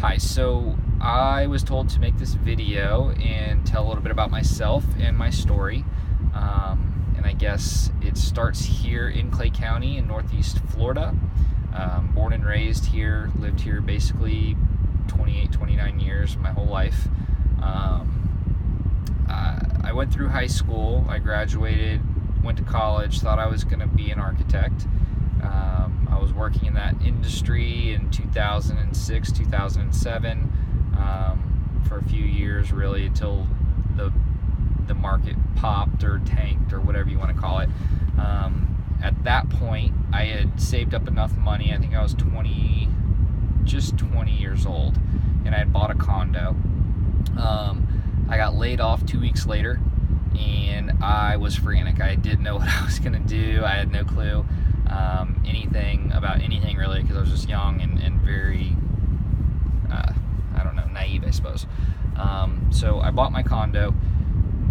Hi, so I was told to make this video and tell a little bit about myself and my story. And I guess it starts here in Clay County in Northeast Florida. Born and raised here, lived here basically 28, 29 years, my whole life. I went through high school, I graduated, went to college, thought I was going to be an architect. I was working in that industry in 2006, 2007 for a few years, really, until the market popped or tanked or whatever you want to call it. At that point, I had saved up enough money. I think I was just 20 years old, and I had bought a condo. I got laid off 2 weeks later, and I was frantic. I didn't know what I was going to do. I had no clue anything about anything, really, because I was just young and very, I don't know, naive, I suppose. So I bought my condo,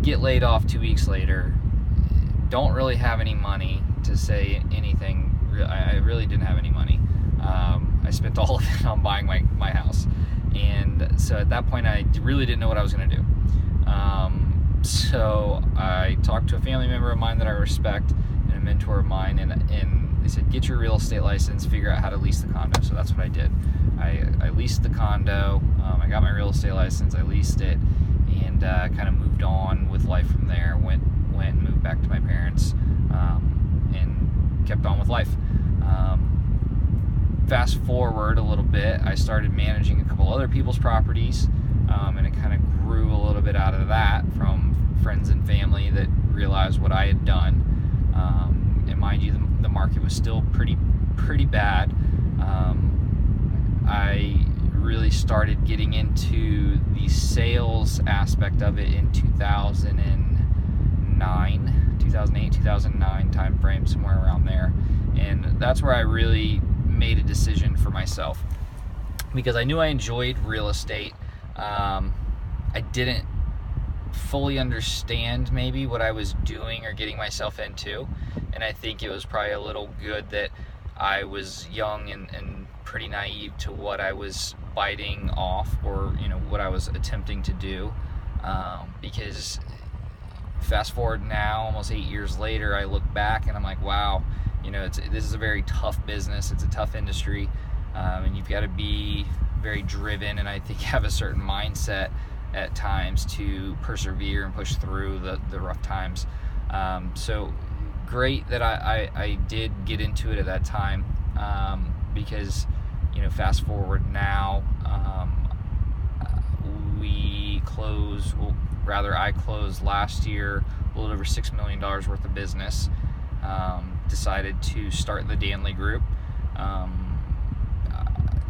get laid off 2 weeks later, don't really have any money to say anything. I really didn't have any money. I spent all of it on buying my house. And so at that point, I really didn't know what I was going to do. So I talked to a family member of mine that I respect and a mentor of mine, and they said, get your real estate license, figure out how to lease the condo. So that's what I did. I leased the condo. I got my real estate license. I leased it, and kind of moved on with life from there. Went and moved back to my parents, and kept on with life. Fast forward a little bit, I started managing a couple other people's properties, and it kind of grew a little bit out of that from friends and family that realized what I had done. And mind you, the market was still pretty bad. I really started getting into the sales aspect of it in 2008, 2009 time frame, somewhere around there. And that's where I really made a decision for myself, because I knew I enjoyed real estate. I didn't fully understand maybe what I was doing or getting myself into, and I think it was probably a little good that I was young and pretty naive to what I was biting off, or what I was attempting to do, because fast forward now, almost 8 years later, I look back and I'm like, wow, this is a very tough business. It's a tough industry, and you've got to be very driven, and I think have a certain mindset at times to persevere and push through the rough times. So great that I did get into it at that time, because fast forward now, I closed last year a little over $6 million worth of business. Decided to start the Danley Group,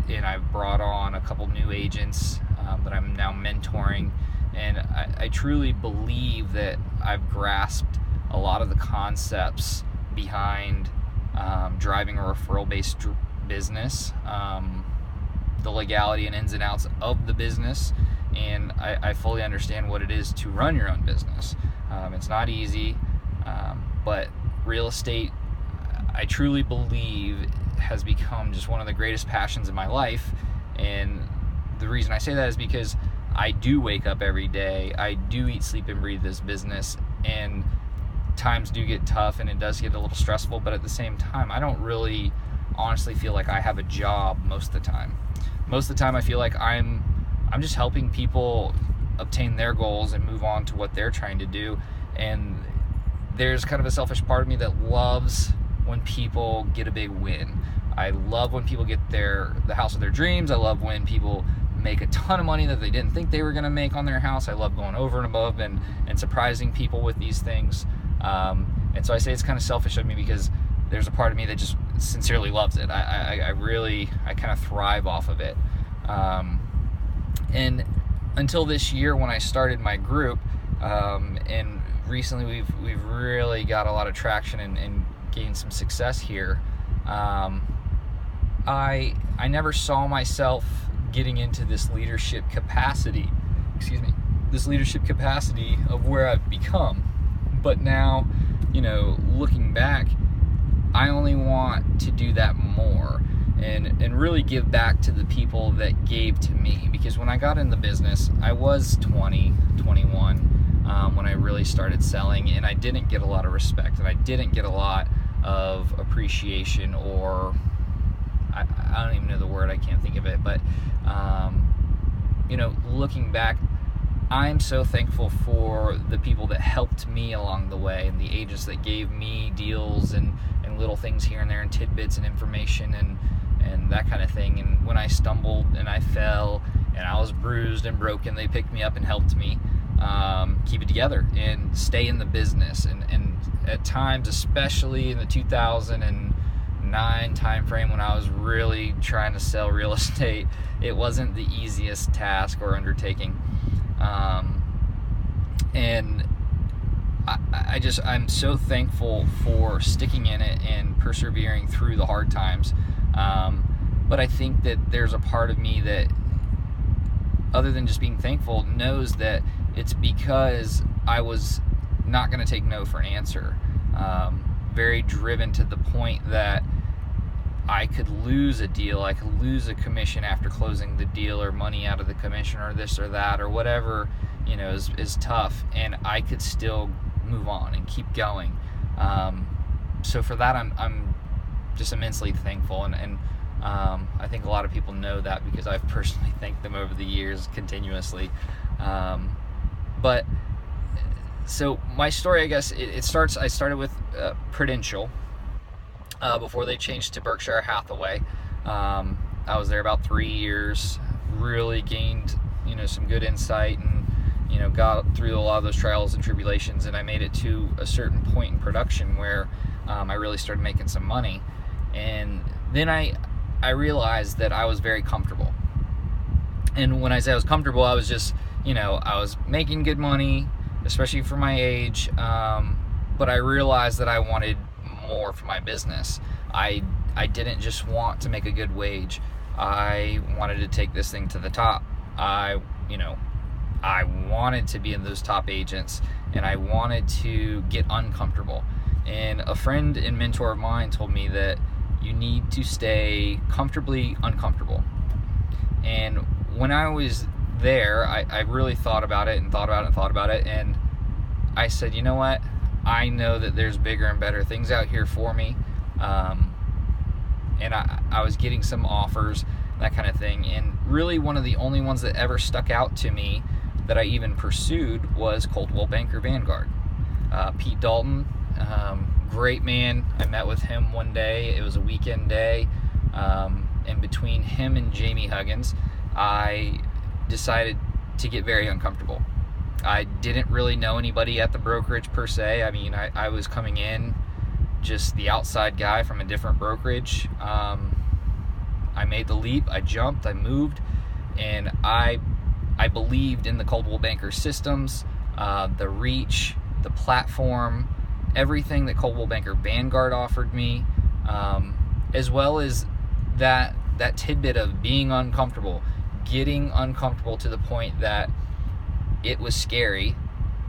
and I've brought on a couple new agents that I'm now mentoring, and I truly believe that I've grasped a lot of the concepts behind driving a referral-based business, the legality and ins and outs of the business, and I fully understand what it is to run your own business. It's not easy, but real estate, I truly believe, has become just one of the greatest passions in my life. And the reason I say that is because I do wake up every day, I do eat, sleep, and breathe this business, and times do get tough and it does get a little stressful, but at the same time, I don't really honestly feel like I have a job most of the time. Most of the time I feel like I'm just helping people obtain their goals and move on to what they're trying to do. And there's kind of a selfish part of me that loves when people get a big win. I love when people get the house of their dreams. I love when people make a ton of money that they didn't think they were going to make on their house. I love going over and above and surprising people with these things. And so I say it's kind of selfish of me because there's a part of me that just sincerely loves it. I kind of thrive off of it. And until this year when I started my group, and recently we've really got a lot of traction and gained some success here. I never saw myself getting into this leadership capacity of where I've become. But now, looking back, I only want to do that more. and really give back to the people that gave to me. Because when I got in the business, I was 20, 21 when I really started selling, and I didn't get a lot of respect, and I didn't get a lot of appreciation, or I don't even know the word, I can't think of it, but looking back, I'm so thankful for the people that helped me along the way, and the agents that gave me deals and little things here and there, and tidbits and information and that kind of thing. And when I stumbled and I fell and I was bruised and broken, they picked me up and helped me keep it together and stay in the business. And at times, especially in the 2009 time frame when I was really trying to sell real estate, it wasn't the easiest task or undertaking. And I'm so thankful for sticking in it and persevering through the hard times. But I think that there's a part of me that, other than just being thankful, knows that it's because I was not going to take no for an answer. Very driven to the point that I could lose a deal, I could lose a commission after closing the deal, or money out of the commission, or this or that, or whatever, is tough, and I could still move on and keep going. So for that, I'm just immensely thankful, and I think a lot of people know that because I've personally thanked them over the years continuously. But so my story, I guess, I started with Prudential before they changed to Berkshire Hathaway. I was there about 3 years, really gained some good insight, and got through a lot of those trials and tribulations, and I made it to a certain point in production where I really started making some money. And then I realized that I was very comfortable. And when I say I was comfortable, I was just, I was making good money, especially for my age, but I realized that I wanted more for my business. I didn't just want to make a good wage. I wanted to take this thing to the top. I wanted to be in those top agents, and I wanted to get uncomfortable. And a friend and mentor of mine told me that you need to stay comfortably uncomfortable. And when I was there, I really thought about it, and I said, you know what? I know that there's bigger and better things out here for me. And I was getting some offers, that kind of thing. And really one of the only ones that ever stuck out to me that I even pursued was Coldwell Banker Vanguard. Pete Dalton, great man. I met with him one day. It was a weekend day. And between him and Jamie Huggins, I decided to get very uncomfortable. I didn't really know anybody at the brokerage per se. I mean, I was coming in just the outside guy from a different brokerage. I made the leap, I jumped, I moved, and I believed in the Coldwell Banker systems, the reach, the platform, everything that Coldwell Banker Vanguard offered me, as well as that tidbit of being uncomfortable, getting uncomfortable to the point that it was scary,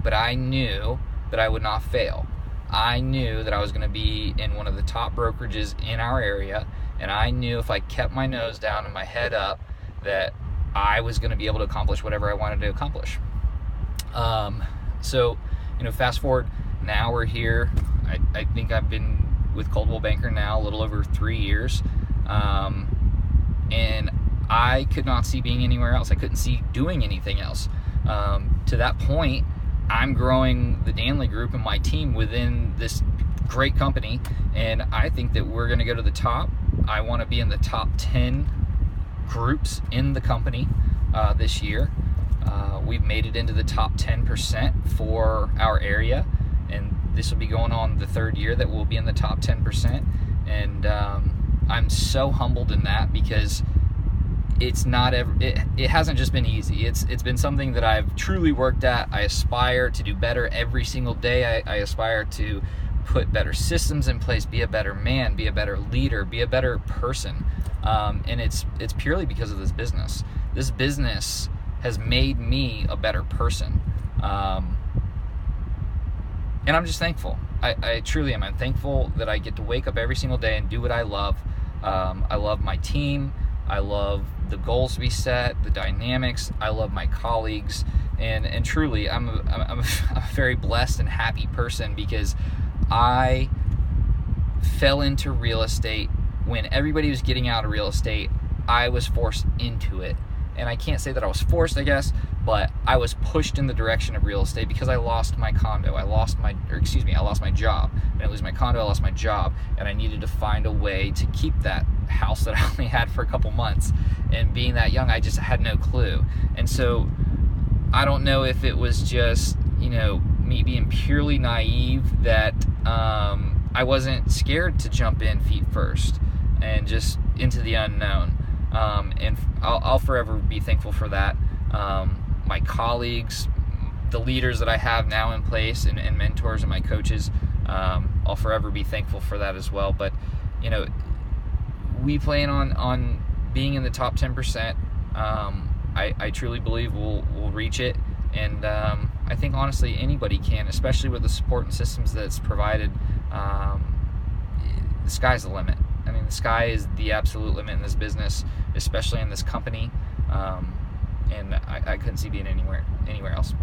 but I knew that I would not fail. I knew that I was going to be in one of the top brokerages in our area, and I knew if I kept my nose down and my head up that I was going to be able to accomplish whatever I wanted to accomplish. So, fast forward, now we're here. I think I've been with Coldwell Banker now a little over 3 years, and I could not see being anywhere else. I couldn't see doing anything else. To that point, I'm growing the Danley Group and my team within this great company, and I think that we're going to go to the top. I want to be in the top 10 groups in the company this year. We've made it into the top 10% for our area, and this will be going on the third year that we'll be in the top 10%. And I'm so humbled in that, because it's not it hasn't just been easy. It's been something that I've truly worked at. I aspire to do better every single day. I aspire to put better systems in place, be a better man, be a better leader, be a better person. And it's purely because of this business. This business has made me a better person. And I'm just thankful. I truly am. I'm thankful that I get to wake up every single day and do what I love. I love my team. I love the goals we set, the dynamics. I love my colleagues, and truly, I'm a very blessed and happy person because I fell into real estate when everybody was getting out of real estate. I was forced into it, and I can't say that I was forced, I guess, but I was pushed in the direction of real estate because I lost my condo. I lost my job. I didn't lose my condo, I lost my job, and I needed to find a way to keep that house that I only had for a couple months. And being that young, I just had no clue. And so I don't know if it was just, me being purely naive that I wasn't scared to jump in feet first and just into the unknown. And I'll forever be thankful for that. My colleagues, the leaders that I have now in place, and mentors and my coaches, I'll forever be thankful for that as well. But we plan on being in the top 10%. I truly believe we'll reach it, and I think honestly anybody can, especially with the support and systems that's provided. The sky's the limit. I mean, the sky is the absolute limit in this business, especially in this company, and I couldn't see being anywhere else.